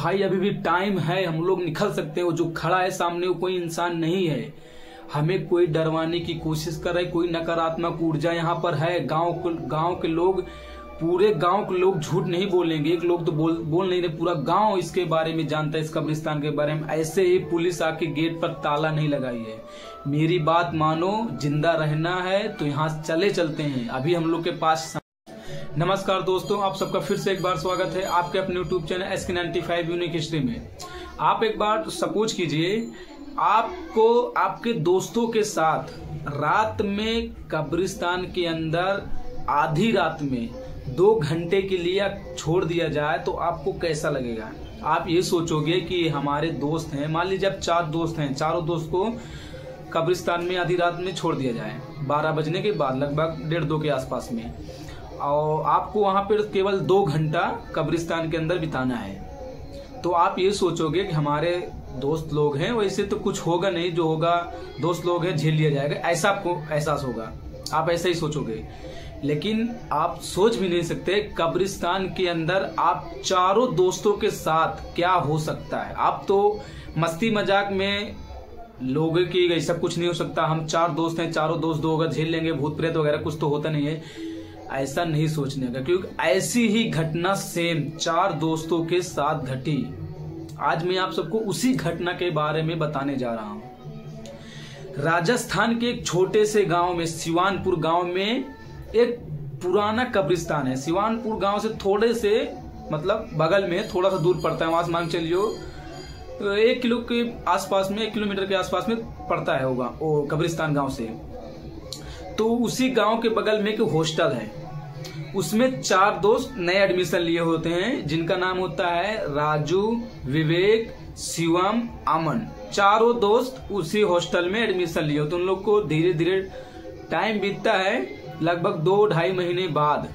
भाई अभी भी टाइम है, हम लोग निकल सकते हैं। वो जो खड़ा है सामने वो कोई इंसान नहीं है, हमें कोई डरवाने की कोशिश कर रहा है, कोई नकारात्मक ऊर्जा यहाँ पर है। गांव के लोग, पूरे गांव के लोग झूठ नहीं बोलेंगे, एक लोग तो बोल नहीं रहे, पूरा गांव इसके बारे में जानता है, इस कब्रिस्तान के बारे में। ऐसे ही पुलिस आके गेट पर ताला नहीं लगाई है। मेरी बात मानो, जिंदा रहना है तो यहाँ चलते हैं। अभी हम लोग के पास नमस्कार दोस्तों, आप सबका फिर से एक बार स्वागत है आपके अपने YouTube channel SK95 unique history में। आप एक बार सपोज कीजिए, आपको आपके दोस्तों के साथ रात में कब्रिस्तान के अंदर आधी रात में 2 घंटे के लिए छोड़ दिया जाए तो आपको कैसा लगेगा? आप ये सोचोगे कि हमारे दोस्त हैं, मान लीजिए आप 4 दोस्त हैं, चारों दोस्त को कब्रिस्तान में आधी रात में छोड़ दिया जाए 12 बजने के बाद, लगभग 1:30-2 के आसपास में, और आपको वहां पर केवल 2 घंटा कब्रिस्तान के अंदर बिताना है। तो आप ये सोचोगे कि हमारे दोस्त लोग हैं, वैसे तो कुछ होगा नहीं, जो होगा दोस्त लोग हैं, झेल लिया जाएगा, ऐसा आपको एहसास होगा, आप ऐसा ही सोचोगे। लेकिन आप सोच भी नहीं सकते कब्रिस्तान के अंदर आप चारों दोस्तों के साथ क्या हो सकता है। आप तो मस्ती मजाक में लोगों की ऐसा कुछ नहीं हो सकता, हम 4 दोस्त हैं, चारों दोस्त 2 अगर झेल लेंगे, भूत प्रेत वगैरह कुछ तो होता नहीं है, ऐसा नहीं सोचने का, क्योंकि ऐसी ही घटना सेम 4 दोस्तों के साथ घटी। आज मैं आप सबको उसी घटना के बारे में बताने जा रहा हूं। राजस्थान के एक छोटे से गांव में, सिवानपुर गांव में एक पुराना कब्रिस्तान है। सिवानपुर गांव से थोड़े से मतलब बगल में, थोड़ा सा दूर पड़ता है, वहां से मान चलियो 1 किलो के आसपास में, 1 किलोमीटर के आसपास में पड़ता है होगा वो कब्रिस्तान गांव से। तो उसी गांव के बगल में एक हॉस्टल है, उसमें 4 दोस्त नए एडमिशन लिए होते हैं, जिनका नाम होता है राजू, विवेक, शिवम, अमन। चारों दोस्त उसी हॉस्टल में एडमिशन लिए होते हैं। उन लोग को धीरे धीरे टाइम बीतता है, लगभग 2-2.5 महीने बाद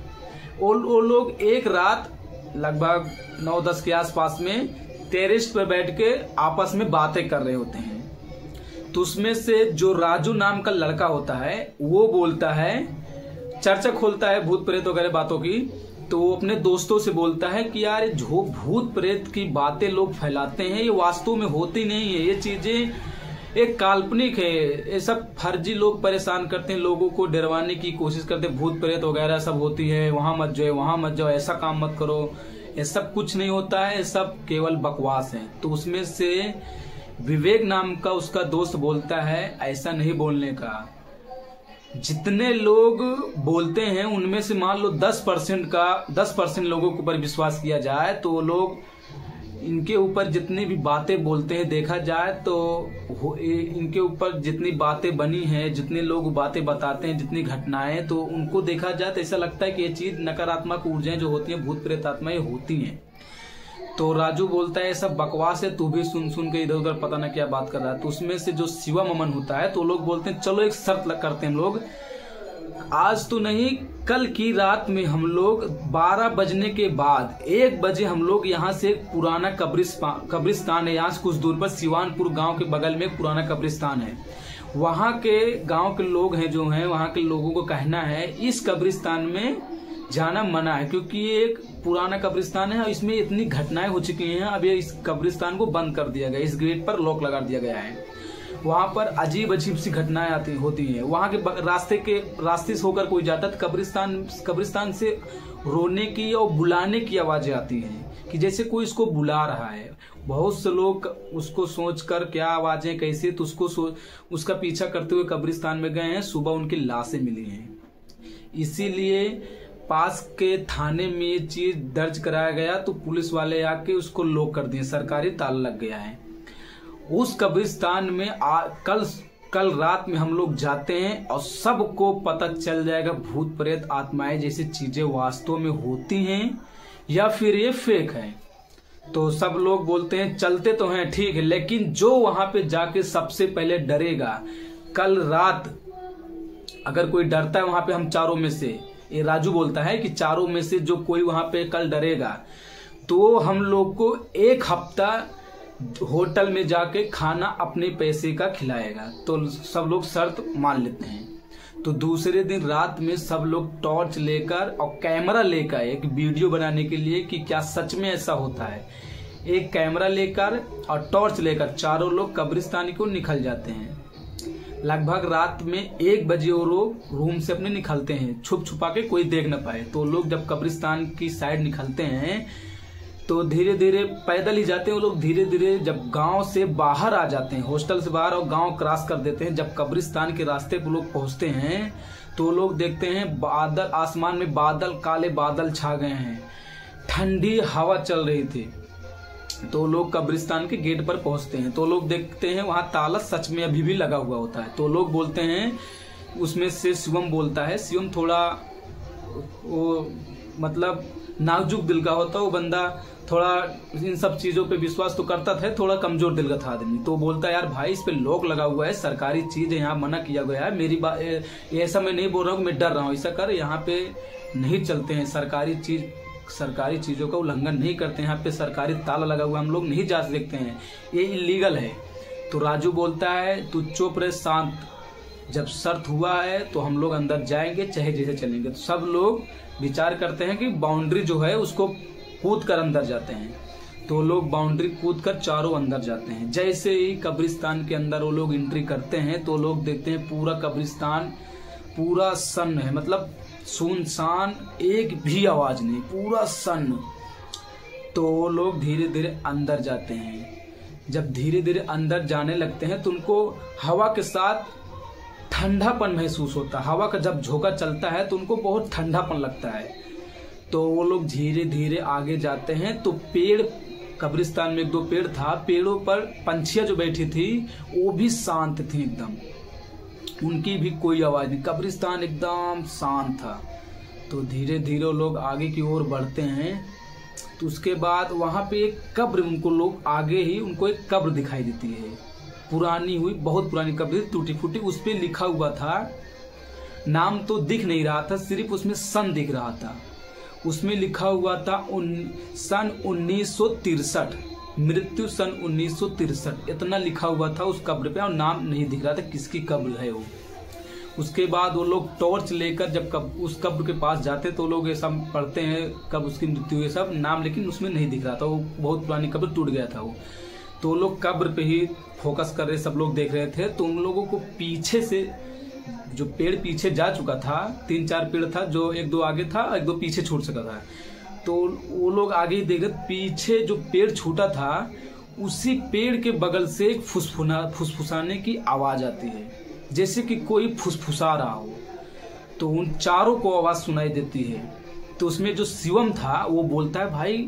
वो लोग एक रात लगभग 9-10 के आसपास में टेरेस पर बैठ के आपस में बातें कर रहे होते हैं। तो उसमें से जो राजू नाम का लड़का होता है वो बोलता है, चर्चा खोलता है भूत प्रेत वगैरह बातों की, तो वो अपने दोस्तों से बोलता है कि यार जो भूत प्रेत की बातें लोग फैलाते हैं ये वास्तव में होती नहीं है, ये चीजें एक काल्पनिक है, ये सब फर्जी लोग परेशान करते हैं, लोगों को डरवाने की कोशिश करते हैं, भूत प्रेत वगैरह सब होती है, वहां मत जाओ, वहां मत जाओ, ऐसा काम मत करो, ये सब कुछ नहीं होता है, ये सब केवल बकवास है। तो उसमें से विवेक नाम का उसका दोस्त बोलता है ऐसा नहीं बोलने का, जितने लोग बोलते हैं उनमें से मान लो 10% लोगों के ऊपर विश्वास किया जाए तो लोग इनके ऊपर जितनी भी बातें बोलते हैं, देखा जाए तो इनके ऊपर जितनी बातें बनी हैं, जितने लोग बातें बताते हैं, जितनी घटनाएं, तो उनको देखा जाए तो ऐसा लगता है कि ये चीज नकारात्मक ऊर्जाएं जो होती हैं, भूत प्रेत आत्माएं होती हैं। तो राजू बोलता है सब बकवास है, तू भी सुन के इधर उधर पता ना क्या बात कर रहा है। तो उसमें से जो शिवम अमन होता है, तो लोग बोलते हैं चलो एक शर्त करते हैं हम लोग, आज तो नहीं, कल की रात में हम लोग 12 बजने के बाद 1 बजे हम लोग यहाँ से एक पुराना कब्रिस्तान है, यहाँ से कुछ दूर पर सिवानपुर गांव के बगल में एक पुराना कब्रिस्तान है, वहां के गांव के लोग हैं जो हैं, वहां के लोगों को कहना है इस कब्रिस्तान में जाना मना है, क्योंकि ये एक पुराना कब्रिस्तान है और इसमें इतनी घटनाएं हो चुकी हैं। अब ये इस कब्रिस्तान को बंद कर दिया गया, इस गेट पर लॉक लगा दिया गया है। वहां पर अजीब सी घटनाएं होती हैं। वहां के रास्ते से होकर कोई जाता है, कब्रिस्तान से रोने की और बुलाने की आवाजें आती हैं कि जैसे कोई इसको बुला रहा है। बहुत से लोग उसको सोचकर क्या आवाजें कैसे, तो उसका पीछा करते हुए कब्रिस्तान में गए हैं, सुबह उनकी लाशें मिली हैं। इसीलिए पास के थाने में ये चीज दर्ज कराया गया, तो पुलिस वाले आके उसको लॉक कर दिए, सरकारी ताला लग गया है। उस कब्रिस्तान में कल रात में हम लोग जाते हैं और सबको पता चल जाएगा भूत प्रेत आत्माएं जैसी चीजें वास्तव में होती हैं या फिर ये फेक है। तो सब लोग बोलते हैं चलते तो हैं ठीक है, लेकिन जो वहां पे जाके सबसे पहले डरेगा, कल रात अगर कोई डरता है वहां पे, हम चारों में से, ये राजू बोलता है कि चारों में से जो कोई वहां पे कल डरेगा तो हम लोग को 1 हफ्ता होटल में जाके खाना अपने पैसे का खिलाएगा। तो सब लोग शर्त मान लेते हैं। तो दूसरे दिन रात में सब लोग टॉर्च लेकर और कैमरा लेकर एक वीडियो बनाने के लिए कि क्या सच में ऐसा होता है। एक कैमरा लेकर और टॉर्च लेकर चारों लोग कब्रिस्तान को निकल जाते हैं। लगभग रात में 1 बजे वो लोग रूम से अपने निकलते हैं, छुप छुपा के कोई देख न पाए। तो लोग जब कब्रिस्तान की साइड निकलते हैं तो धीरे धीरे पैदल ही जाते हैं वो लोग। धीरे धीरे जब गांव से बाहर आ जाते हैं, हॉस्टल से बाहर, और गांव क्रॉस कर देते हैं, जब कब्रिस्तान के रास्ते पर लोग पहुंचते हैं तो लोग देखते हैं बादल, आसमान में बादल, काले बादल छा गए हैं, ठंडी हवा चल रही थी। तो लोग कब्रिस्तान के गेट पर पहुंचते हैं तो लोग देखते हैं वहां ताला सच में अभी भी लगा हुआ होता है। तो लोग बोलते हैं, उसमें से शिवम बोलता है, शिवम थोड़ा वो मतलब नाजुक दिल का होता है वो बंदा, थोड़ा इन सब चीजों पे विश्वास तो करता था, थोड़ा कमजोर दिल का था आदमी। तो बोलता है यार भाई इस पे लॉक लगा हुआ है, सरकारी चीज है, यहाँ मना किया गया है, मेरी बात ऐसा मैं नहीं बोल रहा हूँ, मैं डर रहा हूँ, ऐसा कर, यहाँ पे नहीं चलते हैं, सरकारी चीजों का उल्लंघन नहीं करते हैं, यहाँ पे सरकारी ताला लगा हुआ है, हम लोग नहीं जा सकते हैं, ये इलीगल है। तो राजू बोलता है तू चुप रहे, शांत, जब शर्त हुआ है तो हम लोग अंदर जाएंगे चाहे जैसे चलेंगे। तो सब लोग विचार करते हैं कि बाउंड्री जो है उसको कूद कर अंदर जाते हैं। तो लोग बाउंड्री कूद कर चारों अंदर जाते हैं। जैसे ही कब्रिस्तान के अंदर वो लोग एंट्री करते हैं तो लोग देखते हैं पूरा कब्रिस्तान पूरा सन्न है, मतलब सुनसान, एक भी आवाज नहीं, पूरा सन्न। तो लोग धीरे धीरे अंदर जाते हैं। जब धीरे धीरे अंदर जाने लगते हैं तो उनको हवा के साथ ठंडापन महसूस होता है। हवा का जब झोंका चलता है तो उनको बहुत ठंडापन लगता है। तो वो लोग धीरे धीरे आगे जाते हैं तो पेड़, कब्रिस्तान में 1-2 पेड़ था, पेड़ों पर पंछियां जो बैठी थी वो भी शांत थी एकदम, उनकी भी कोई आवाज नहीं, कब्रिस्तान एकदम शांत था। तो धीरे धीरे वो लोग आगे की ओर बढ़ते हैं। तो उसके बाद वहां पे एक कब्र, उनको लोग आगे ही उनको एक कब्र दिखाई देती है, पुरानी हुई, बहुत पुरानी कब्र, टूटी फूटी। उस पे लिखा हुआ था, नाम तो दिख नहीं रहा था, सिर्फ उसमें सन दिख रहा था। उसमें लिखा हुआ था सन 1963, मृत्यु सन 1963, इतना लिखा हुआ था उस कब्र पे, और नाम नहीं दिख रहा था किसकी कब्र है वो। उसके बाद वो लोग टॉर्च लेकर जब उस कब्र के पास जाते तो लोग ऐसा पढ़ते हैं कब उसकी मृत्यु हुई, सब नाम, लेकिन उसमें नहीं दिख रहा था, वो बहुत पुरानी कब्र, टूट गया था वो। तो लोग कब्र पे ही फोकस कर रहे, सब लोग देख रहे थे। तो उन लोगों को पीछे से, जो पेड़ पीछे जा चुका था, 3-4 पेड़ था, जो 1-2 आगे था, 1-2 पीछे छूट सका था, तो वो लोग आगे ही देख रहे, पीछे जो पेड़ छूटा था उसी पेड़ के बगल से एक फुसफुसाने की आवाज आती है, जैसे कि कोई फुसफुसा रहा हो। तो उन चारों को आवाज सुनाई देती है। तो उसमें जो शिवम था वो बोलता है भाई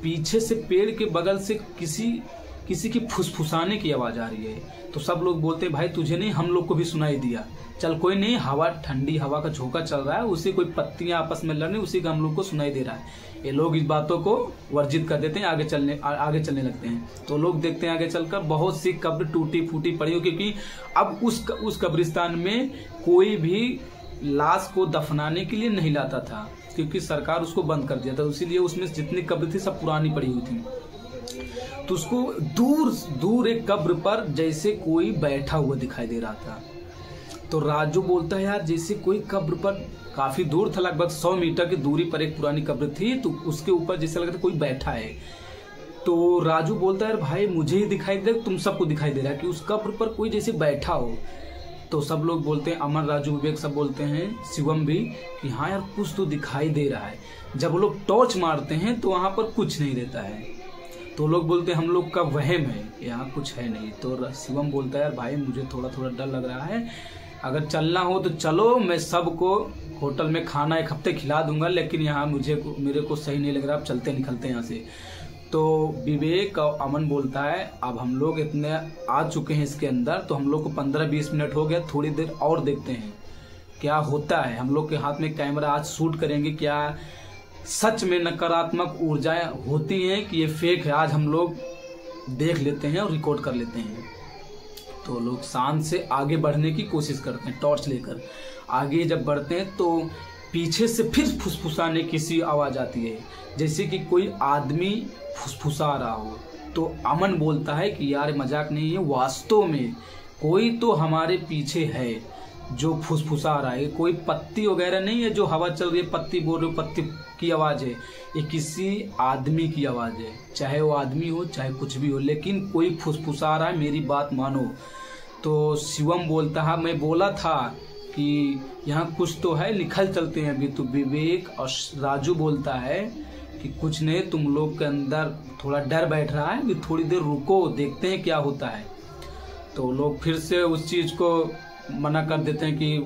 पीछे से पेड़ के बगल से किसी की फुसफुसाने की आवाज आ रही है। तो सब लोग बोलते भाई तुझे नहीं, हम लोग को भी सुनाई दिया, चल कोई नहीं, हवा, ठंडी हवा का झोंका चल रहा है, उसे कोई पत्तियां आपस में लड़ रही, उसी का हम लोग को सुनाई दे रहा है। ये लोग इस बातों को वर्जित कर देते हैं, आगे चलने लगते हैं। तो लोग देखते हैं आगे चलकर बहुत सी कब्र टूटी फूटी पड़ी हो, क्योंकि अब उस कब्रिस्तान में कोई भी लाश को दफनाने के लिए नहीं लाता था, क्योंकि सरकार उसको बंद कर दिया था, इसीलिए उसमें जितनी कब्र थी सब पुरानी पड़ी हुई थी। तो उसको दूर दूर एक कब्र पर जैसे कोई बैठा हुआ दिखाई दे रहा था। तो राजू बोलता है यार जैसे कोई कब्र पर, काफी दूर था, लगभग 100 मीटर की दूरी पर एक पुरानी कब्र थी, तो उसके ऊपर जैसे लग रहा था कोई बैठा है। तो राजू बोलता है यार भाई मुझे ही दिखाई दे, तुम सबको दिखाई दे रहा है कि उस कब्र पर कोई जैसे बैठा हो। तो सब लोग बोलते हैं, अमन, राजू, विवेक सब बोलते हैं, शिवम भी, कि हाँ यार कुछ तो दिखाई दे रहा है। जब वो लोग टॉर्च मारते हैं तो वहां पर कुछ नहीं रहता है। तो लोग बोलते हैं हम लोग का वहम है, यहाँ कुछ है नहीं। तो शिवम बोलता है यार भाई मुझे थोड़ा थोड़ा डर लग रहा है, अगर चलना हो तो चलो, मैं सबको होटल में खाना 1 हफ्ते खिला दूंगा, लेकिन यहाँ मेरे को सही नहीं लग रहा, अब चलते निकलते हैं यहाँ से। तो विवेक और अमन बोलता है अब हम लोग इतने आ चुके हैं इसके अंदर, तो हम लोग को 15-20 मिनट हो गया, थोड़ी देर और देखते हैं क्या होता है। हम लोग के हाथ में कैमरा, आज शूट करेंगे, क्या सच में नकारात्मक ऊर्जाएं होती हैं कि ये फेक है, आज हम लोग देख लेते हैं और रिकॉर्ड कर लेते हैं। तो लोग शांत से आगे बढ़ने की कोशिश करते हैं, टॉर्च लेकर आगे जब बढ़ते हैं तो पीछे से फिर फुसफुसाने की सी आवाज आती है, जैसे कि कोई आदमी फुसफुसा रहा हो। तो अमन बोलता है कि यार मजाक नहीं है, वास्तव में कोई तो हमारे पीछे है जो फुसफुसा रहा है, कोई पत्ती वगैरह नहीं है जो हवा चल रही है, पत्ती बोल रहे हो, पत्ती की आवाज़ है, ये किसी आदमी की आवाज़ है। चाहे वो आदमी हो चाहे कुछ भी हो, लेकिन कोई फुसफुसा रहा है, मेरी बात मानो। तो शिवम बोलता है, मैं बोला था कि यहाँ कुछ तो है, निकल चलते हैं अभी। तो विवेक और राजू बोलता है कि कुछ नहीं, तुम लोग के अंदर थोड़ा डर बैठ रहा है, कि थोड़ी देर रुको, देखते हैं क्या होता है। तो लोग फिर से उस चीज़ को मना कर देते हैं कि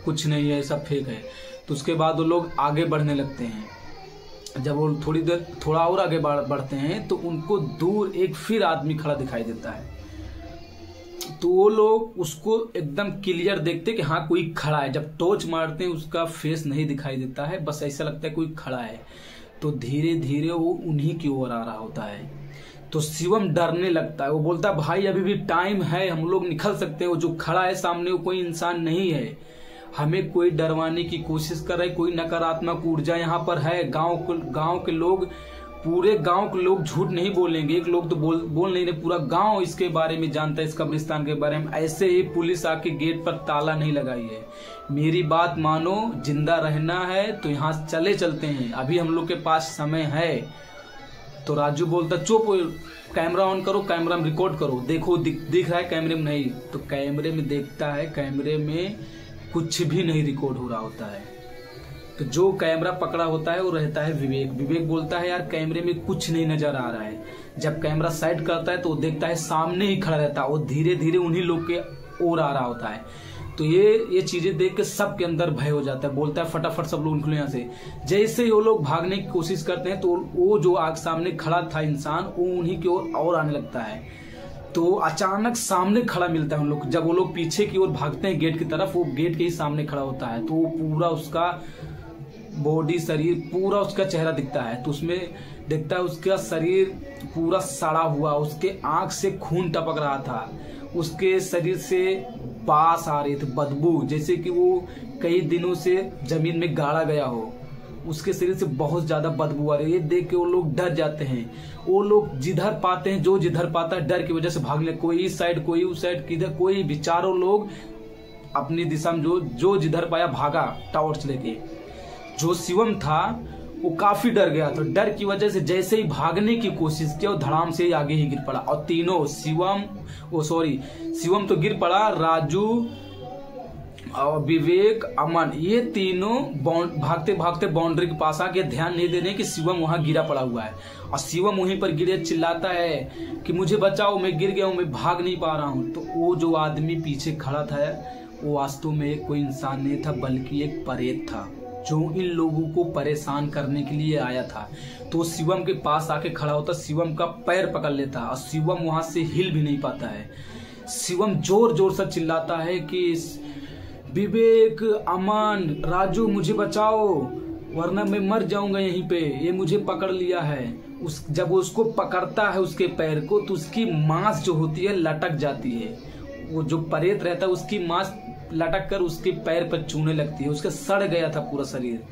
कुछ नहीं है, सब फेक है। तो उसके बाद वो लोग आगे बढ़ने लगते हैं। जब वो थोड़ा और आगे बढ़ते हैं तो उनको दूर एक फिर आदमी खड़ा दिखाई देता है। तो वो लोग उसको एकदम क्लियर देखते हैं कि हाँ कोई खड़ा है। जब टॉर्च मारते हैं उसका फेस नहीं दिखाई देता है, बस ऐसा लगता है कोई खड़ा है। तो धीरे धीरे वो उन्हीं की ओर आ रहा होता है। तो शिवम डरने लगता है, वो बोलता है भाई अभी भी टाइम है, हम लोग निकल सकते हैं। वो जो खड़ा है सामने वो कोई इंसान नहीं है, हमें कोई डरवाने की कोशिश कर रहा है, कोई नकारात्मक ऊर्जा यहाँ पर है। गांव के लोग, पूरे गांव के लोग झूठ नहीं बोलेंगे, एक लोग तो बोल नहीं रहे, पूरा गांव इसके बारे में जानता है, इस कब्रिस्तान के बारे में। ऐसे ही पुलिस आके गेट पर ताला नहीं लगाई है। मेरी बात मानो, जिंदा रहना है तो यहाँ चलते हैं, अभी हम लोग के पास समय है। तो राजू बोलता चुप, कैमरा ऑन करो, कैमरा में रिकॉर्ड करो, देखो दिख रहा है कैमरे में? नहीं। तो कैमरे में देखता है, कैमरे में कुछ भी नहीं रिकॉर्ड हो रहा होता है। तो जो कैमरा पकड़ा होता है वो रहता है विवेक बोलता है यार कैमरे में कुछ नहीं नजर आ रहा है। जब कैमरा साइड करता है तो देखता है सामने ही खड़ा रहता है, वो धीरे धीरे उन्हीं लोग के ओर आ रहा होता है। तो ये चीजें देख के सबके अंदर भय हो जाता है, बोलता है फटाफट सब लोग निकलो यहाँ से। जैसे ही वो लोग भागने की कोशिश करते हैं तो वो जो आग सामने खड़ा था इंसान, वो उन्हीं की ओर और आने लगता है। तो अचानक सामने खड़ा मिलता है उन लोग। जब वो लोग पीछे की ओर भागते हैं गेट की तरफ, वो गेट के ही सामने खड़ा होता है। तो वो पूरा उसका बॉडी, शरीर पूरा, उसका चेहरा दिखता है। तो उसमें दिखता है उसका शरीर पूरा सड़ा हुआ, उसके आंख से खून टपक रहा था, उसके शरीर से बास आ रही थी, बदबू, जैसे कि वो कई दिनों से जमीन में गाड़ा गया हो। उसके शरीर से बहुत ज्यादा बदबू आ रही है। ये देख के वो लोग डर जाते हैं। वो लोग जिधर पाते हैं, जो जिधर पाता है डर की वजह से भागने, कोई इस साइड कोई उस साइड, किधर कोई भी, चारों लोग अपनी दिशा में जो जिधर पाया भागा टॉर्च लेके। जो शिवम था वो काफी डर गया, तो डर की वजह से जैसे ही भागने की कोशिश किया वो धड़ाम से ही आगे ही गिर पड़ा। और तीनों शिवम तो गिर पड़ा, राजू और विवेक, अमन, ये तीनों भागते भागते बाउंड्री के पास आके ध्यान नहीं दे रहे कि शिवम वहां गिरा पड़ा हुआ है। और शिवम वहीं पर गिरे, चिल्लाता है कि मुझे बचाओ, मैं गिर गया हूं, मैं भाग नहीं पा रहा हूं। तो वो जो आदमी पीछे खड़ा था वो वास्तव में कोई इंसान नहीं था, बल्कि एक प्रेत था जो इन लोगों को परेशान करने के लिए आया था। तो शिवम के पास आके खड़ा होता, शिवम का पैर पकड़ लेता और शिवम वहां से हिल भी नहीं पाता है। शिवम जोर जोर से चिल्लाता है कि विवेक, अमन, राजू, मुझे बचाओ वरना मैं मर जाऊंगा यहीं पे, ये मुझे पकड़ लिया है। जब वो उसको पकड़ता है उसके पैर को, तो उसकी मांस जो होती है लटक जाती है। वो जो प्रेत रहता है उसकी मांस लटक कर उसके पैर पर चूने लगती है, उसका सड़ गया था पूरा शरीर।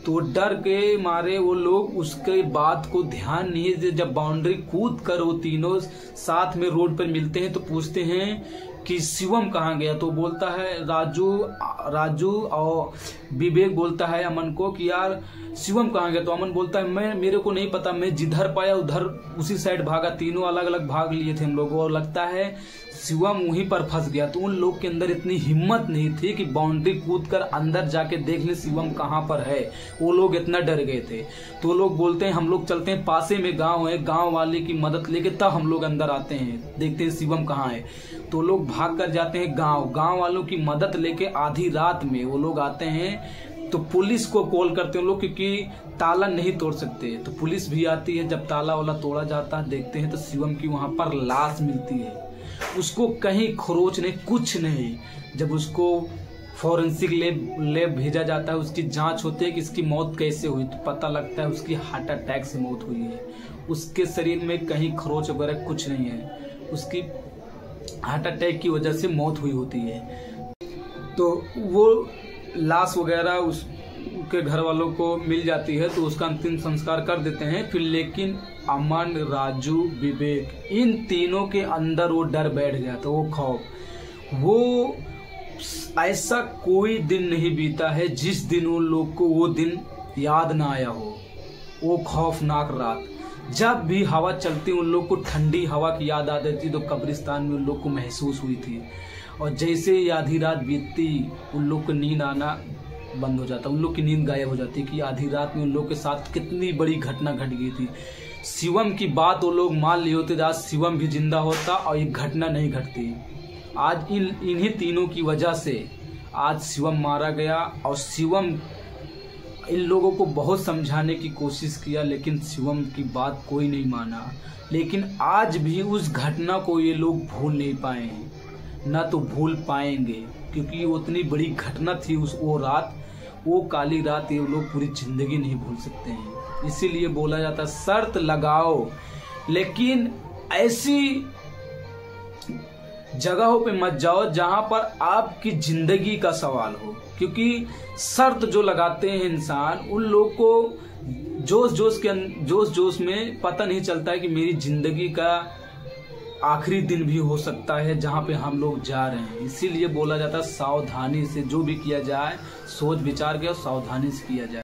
तो डर के मारे वो लोग उसके बात को ध्यान नहीं दे। जब बाउंड्री कूद कर वो तीनों साथ में रोड पर मिलते हैं तो पूछते हैं कि शिवम कहाँ गया। तो बोलता है राजू और विवेक बोलता है अमन को कि यार शिवम कहाँ गया। तो अमन बोलता है मेरे को नहीं पता, मैं जिधर पाया उधर उसी साइड भागा। तीनों अलग अलग भाग लिए थे हम लोग, और लगता है शिवम वहीं पर फंस गया। तो उन लोग के अंदर इतनी हिम्मत नहीं थी कि बाउंड्री कूद कर अंदर जाके देख ले शिवम कहाँ पर है। वो लोग इतना डर गए थे। तो वो लोग बोलते हैं हम लोग चलते हैं, पासे में गांव है, गांव वाले की मदद लेके तब हम लोग अंदर आते हैं, देखते हैं शिवम कहाँ है। तो लोग भाग कर जाते हैं गांव वालों की मदद लेके। आधी रात में वो लोग आते हैं तो पुलिस को कॉल करते हैं लोग, क्योंकि ताला नहीं तोड़ सकते। तो पुलिस भी आती है। जब ताला वाला तोड़ा जाता है, देखते हैं तो शिवम की वहां पर लाश मिलती है। उसको कहीं खरोच नहीं, कुछ नहीं। जब उसको फॉरेंसिक लैब भेजा जाता है, उसकी जांच होती है कि इसकी मौत कैसे हुई, तो पता लगता है उसकी हार्ट अटैक से मौत हुई है। उसके शरीर में कहीं खरोच वगैरह कुछ नहीं है, उसकी हार्ट अटैक की वजह से मौत हुई होती है। तो वो लाश वगैरह उसके घर वालों को मिल जाती है, तो उसका अंतिम संस्कार कर देते हैं फिर। लेकिन अमन, राजू, विवेक, इन तीनों के अंदर वो डर बैठ गया था, वो खौफ। वो ऐसा कोई दिन नहीं बीता है जिस दिन उन लोग को वो दिन याद ना आया हो। वो खौफनाक रात, जब भी हवा चलती उन लोग को ठंडी हवा की याद आ जाती तो कब्रिस्तान में उन लोग को महसूस हुई थी। और जैसे ही आधी रात बीतती उन लोग को नींद आना बंद हो जाता, उन लोग की नींद गायब हो जाती कि आधी रात में उन लोग के साथ कितनी बड़ी घटना घट गई थी। शिवम की बात वो लोग मान लिए होते, आज शिवम भी जिंदा होता और ये घटना नहीं घटती। आज इन्हीं तीनों की वजह से आज शिवम मारा गया। और शिवम इन लोगों को बहुत समझाने की कोशिश किया लेकिन शिवम की बात कोई नहीं माना। लेकिन आज भी उस घटना को ये लोग भूल नहीं पाए हैं, ना तो भूल पाएंगे, क्योंकि वो उतनी बड़ी घटना थी वो रात, वो काली रात ये लोग पूरी जिंदगी नहीं भूल सकते हैं। इसीलिए बोला जाता शर्त लगाओ लेकिन ऐसी जगहों पे मत जाओ जहां पर आपकी जिंदगी का सवाल हो, क्योंकि शर्त जो लगाते हैं इंसान उन लोग को जोश जोश में पता नहीं चलता है कि मेरी जिंदगी का आखिरी दिन भी हो सकता है जहां पे हम लोग जा रहे हैं। इसीलिए बोला जाता है सावधानी से जो भी किया जाए सोच विचार के और सावधानी से किया जाए।